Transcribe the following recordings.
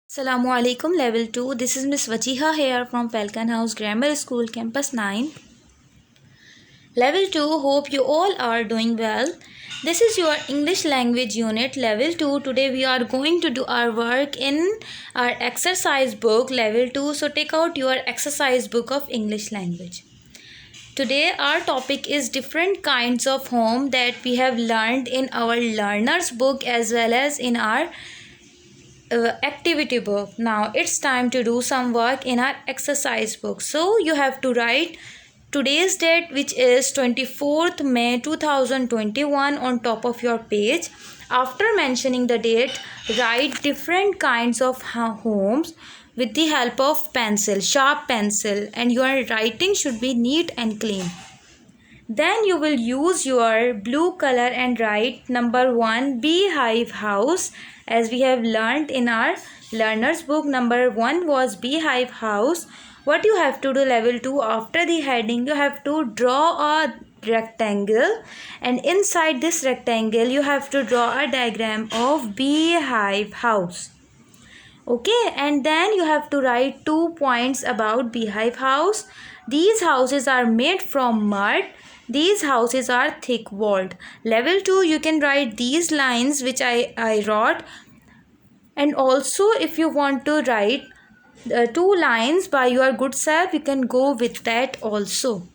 Assalamu alaikum level 2. This is Miss Wajiha here from Falcon House Grammar School Campus 9. Level 2, hope you all are doing well. This is your English language unit level 2. Today we are going to do our work in our exercise book level 2. So take out your exercise book of English language. Today our topic is different kinds of home that we have learned in our learners book as well as in our activity book. Now it's time to do some work in our exercise book. So you have to write today's date, which is 24th May 2021, on top of your page. After mentioning the date, write different kinds of homes with the help of pencil, sharp pencil, and your writing should be neat and clean. Then you will use your blue color and write number 1, beehive house. As we have learned in our learners book, number 1 was beehive house. What you have to do level 2, after the heading you have to draw a rectangle, and inside this rectangle you have to draw a diagram of beehive house. Okay, and then you have to write 2 points about beehive house. These houses are made from mud. These houses are thick walled. Level 2, you can write these lines which I wrote, and also if you want to write 2 lines by your good self, you can go with that also.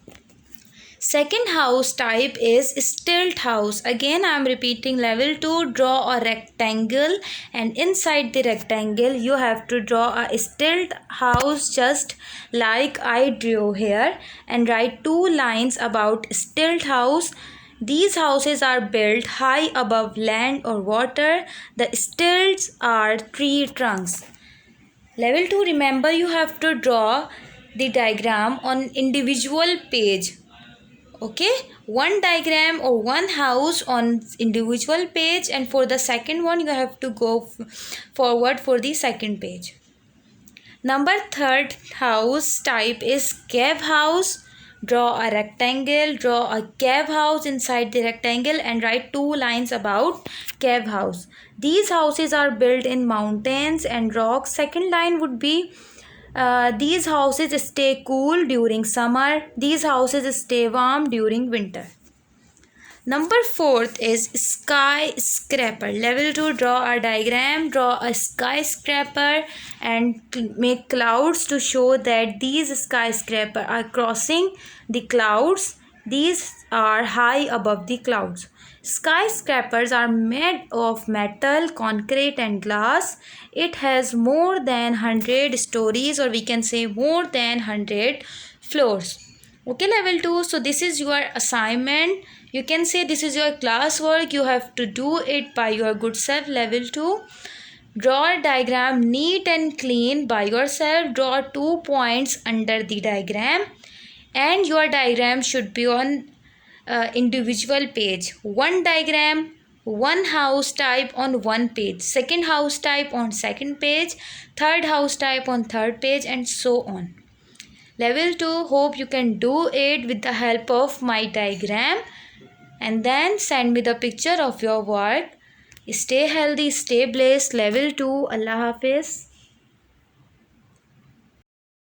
Second house type is stilt house. Again I am repeating level 2, draw a rectangle, and inside the rectangle you have to draw a stilt house just like I drew here, and write 2 lines about stilt house. These houses are built high above land or water. The stilts are tree trunks. Level 2, remember you have to draw the diagram on individual page. Okay, one diagram or one house on individual page, and for the second one you have to go forward for the second page. Number 3rd house type is cave house. Draw a rectangle, draw a cave house inside the rectangle, and write 2 lines about cave house. These houses are built in mountains and rocks. Second line would be these houses stay cool during summer. These houses stay warm during winter. Number 4th is skyscraper. Level 2, draw a diagram, draw a skyscraper and make clouds to show that these skyscrapers are crossing the clouds. These are high above the clouds. Skyscrapers are made of metal, concrete and glass. It has more than 100 stories, or we can say more than 100 floors. Okay, level 2. So this is your assignment. You can say this is your classwork. You have to do it by your good self. Level 2. Draw a diagram neat and clean by yourself. Draw 2 points under the diagram, and your diagram should be on individual page. One diagram, one house type on one page, second house type on second page, third house type on third page, and so on. Level 2, hope you can do it with the help of my diagram, and then send me the picture of your work. Stay healthy, stay blessed. Level 2, Allah Hafiz.